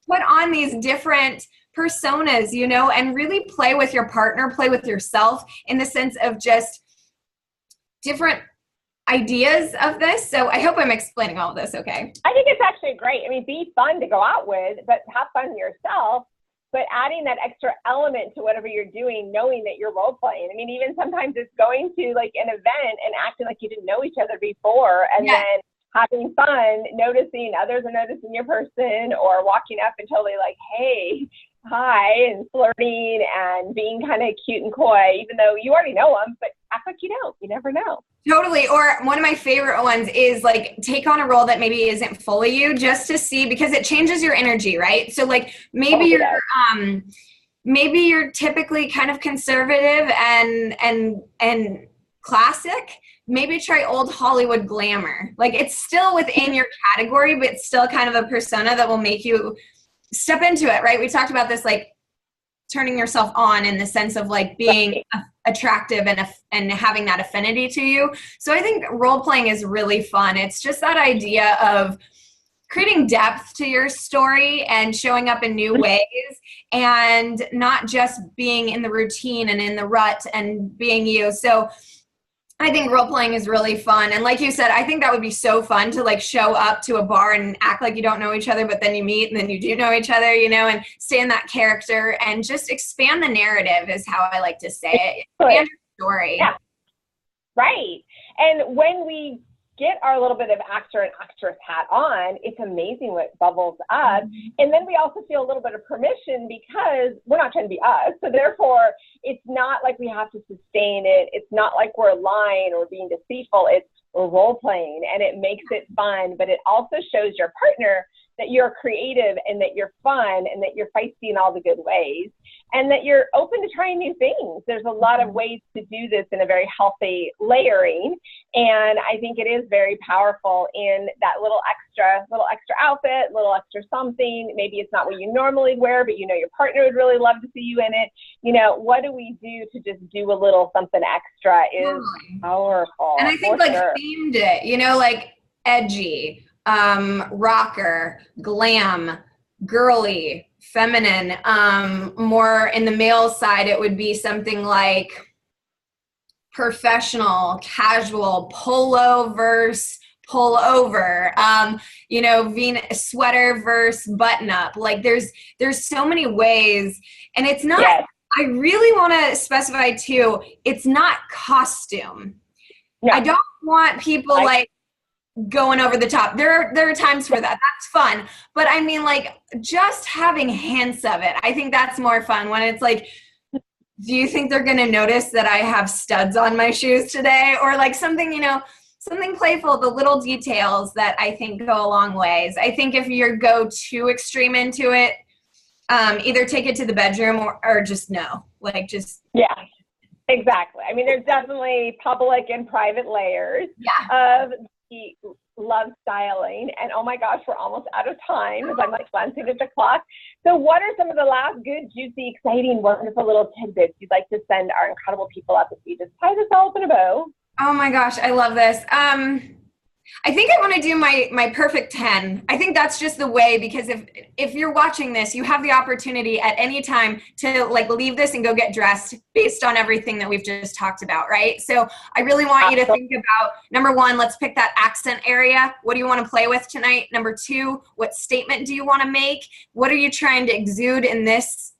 put on these different personas, you know, and really play with your partner, play with yourself in the sense of just different ideas of this. So I hope I'm explaining all of this okay. I think it's actually great. I mean, be fun to go out with, but have fun yourself, but adding that extra element to whatever you're doing, knowing that you're role playing. I mean, even sometimes it's going to like an event and acting like you didn't know each other before, and then having fun, noticing others are noticing your person, or walking up and totally like, hey, hi, and flirting and being kind of cute and coy, even though you already know them, but act like you don't. You never know. Totally. Or one of my favorite ones is like, take on a role that maybe isn't fully you, just to see, because it changes your energy, right? So like, maybe you're typically kind of conservative and classic. Maybe try old Hollywood glamour. Like, it's still within your category, but it's still kind of a persona that will make you step into it, right? We talked about this, like turning yourself on in the sense of like being attractive and having that affinity to you. So I think role playing is really fun. It's just that idea of creating depth to your story and showing up in new ways, and not just being in the routine and in the rut and being you. So I think role playing is really fun. And like you said, I think that would be so fun to like show up to a bar and act like you don't know each other, but then you meet and then you do know each other, you know, and stay in that character and just expand the narrative is how I like to say it. Expand your story. Yeah. Right. And when we get our little bit of actor and actress hat on, it's amazing what bubbles up. And then we also feel a little bit of permission because we're not trying to be us. So therefore, it's not like we have to sustain it. It's not like we're lying or being deceitful. It's we're role playing, and it makes it fun, but it also shows your partner that you're creative and that you're fun and that you're feisty in all the good ways and that you're open to trying new things. There's a lot of ways to do this in a very healthy layering. And I think it is very powerful in that little extra outfit, little extra something. Maybe it's not what you normally wear, but you know your partner would really love to see you in it. You know, what do we do to just do a little something extra is powerful. And I think themed it, you know, like edgy, rocker, glam, girly, feminine. More in the male side, it would be something like professional, casual, polo versus pull over, you know, sweater versus button up. Like there's so many ways, and it's not, yes. I really want to specify too, it's not costume. No. I don't want people like going over the top. There are times for that. That's fun. But I mean, like, just having hints of it, I think that's more fun when it's like, do you think they're going to notice that I have studs on my shoes today? Or like something, you know, something playful, the little details that I think go a long ways. I think if you go too extreme into it, either take it to the bedroom or just no. Like just... Yeah. Exactly. I mean, there's definitely public and private layers of the love styling. And oh my gosh, we're almost out of time as I'm like glancing at the clock. So what are some of the last good, juicy, exciting, wonderful little tidbits you'd like to send our incredible people up as we just tie this all up in a bow? Oh my gosh, I love this. I think I want to do my perfect 10. I think that's just the way, because if you're watching this, you have the opportunity at any time to like leave this and go get dressed based on everything that we've just talked about, right? So I really want you to think about, number one, let's pick that accent area. What do you want to play with tonight? Number two, what statement do you want to make? What are you trying to exude in this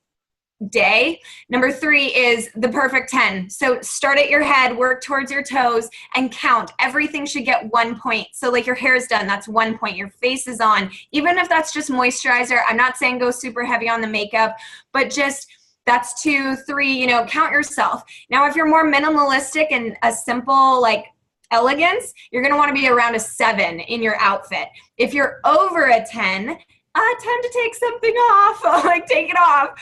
day? Number three is the perfect 10. So start at your head, work towards your toes, and count. Everything should get 1 point. So like your hair is done, that's 1 point. Your face is on. Even if that's just moisturizer, I'm not saying go super heavy on the makeup, but just that's 2, 3, you know, count yourself. Now, if you're more minimalistic and a simple like elegance, you're going to want to be around a 7 in your outfit. If you're over a 10, time to take something off, like take it off.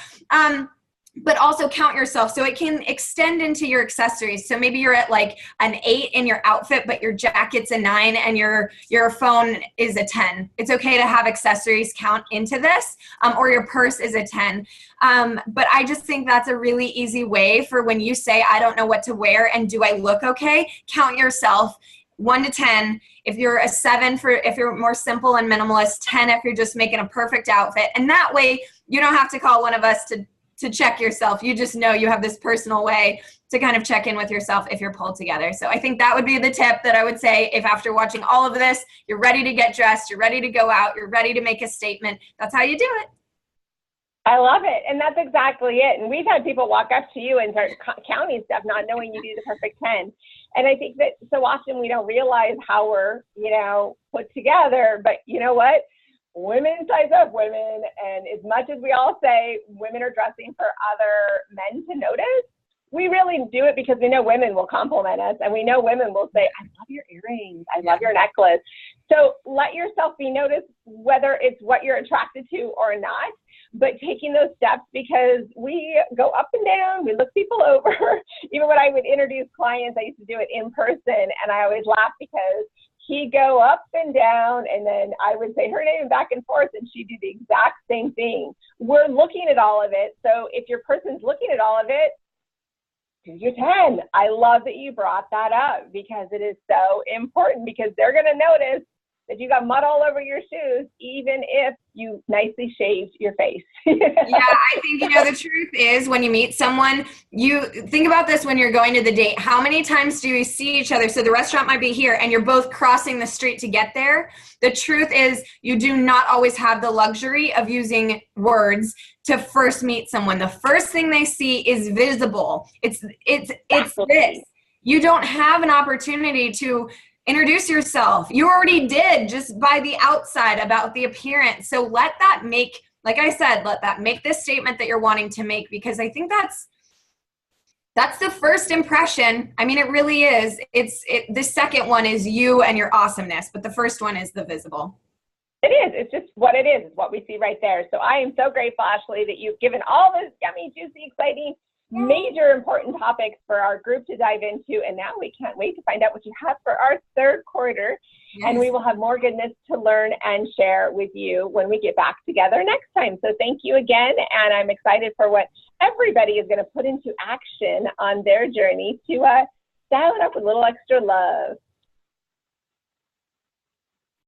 But also count yourself so it can extend into your accessories. So maybe you're at like an 8 in your outfit, but your jacket's a 9 and your phone is a 10. It's okay to have accessories count into this, or your purse is a 10. But I just think that's a really easy way for when you say, I don't know what to wear and do I look okay? Count yourself 1 to 10. If you're a 7 if you're more simple and minimalist, 10 if you're just making a perfect outfit. And that way you don't have to call one of us to check yourself. You just know you have this personal way to kind of check in with yourself if you're pulled together. So I think that would be the tip that I would say if after watching all of this, you're ready to get dressed, you're ready to go out, you're ready to make a statement. That's how you do it. I love it. And that's exactly it. And we've had people walk up to you and start counting stuff, not knowing you do the perfect 10. And I think that so often we don't realize how we're, you know, put together. But you know what? Women size up women. And as much as we all say women are dressing for other men to notice, we really do it because we know women will compliment us. And we know women will say, I love your earrings. I love your necklace. So let yourself be noticed, whether it's what you're attracted to or not. But taking those steps, because we go up and down, we look people over. Even when I would introduce clients, I used to do it in person, and I always laugh because he'd go up and down, and then I would say her name back and forth, and she'd do the exact same thing. We're looking at all of it, so if your person's looking at all of it, do your 10. I love that you brought that up because it is so important, because they're going to notice that you got mud all over your shoes, even if you nicely shaved your face. Yeah, I think, you know, the truth is when you meet someone, you think about this when you're going to the date. How many times do you see each other? So the restaurant might be here and you're both crossing the street to get there. The truth is you do not always have the luxury of using words to first meet someone. The first thing they see is visible. It's this. You don't have an opportunity to Introduce yourself. You already did just by the outside about the appearance. So let that make, like I said, let that make this statement that you're wanting to make, because I think that's the first impression. I mean, it really is. The second one is you and your awesomeness, but the first one is the visible. It is. It's just what it is. It's what we see right there. So I am so grateful, Ashley, that you've given all this yummy, juicy, exciting, major important topics for our group to dive into. And now we can't wait to find out what you have for our third quarter. Yes. And we will have more goodness to learn and share with you when we get back together next time. So thank you again. And I'm excited for what everybody is going to put into action on their journey to style it up with a little extra love.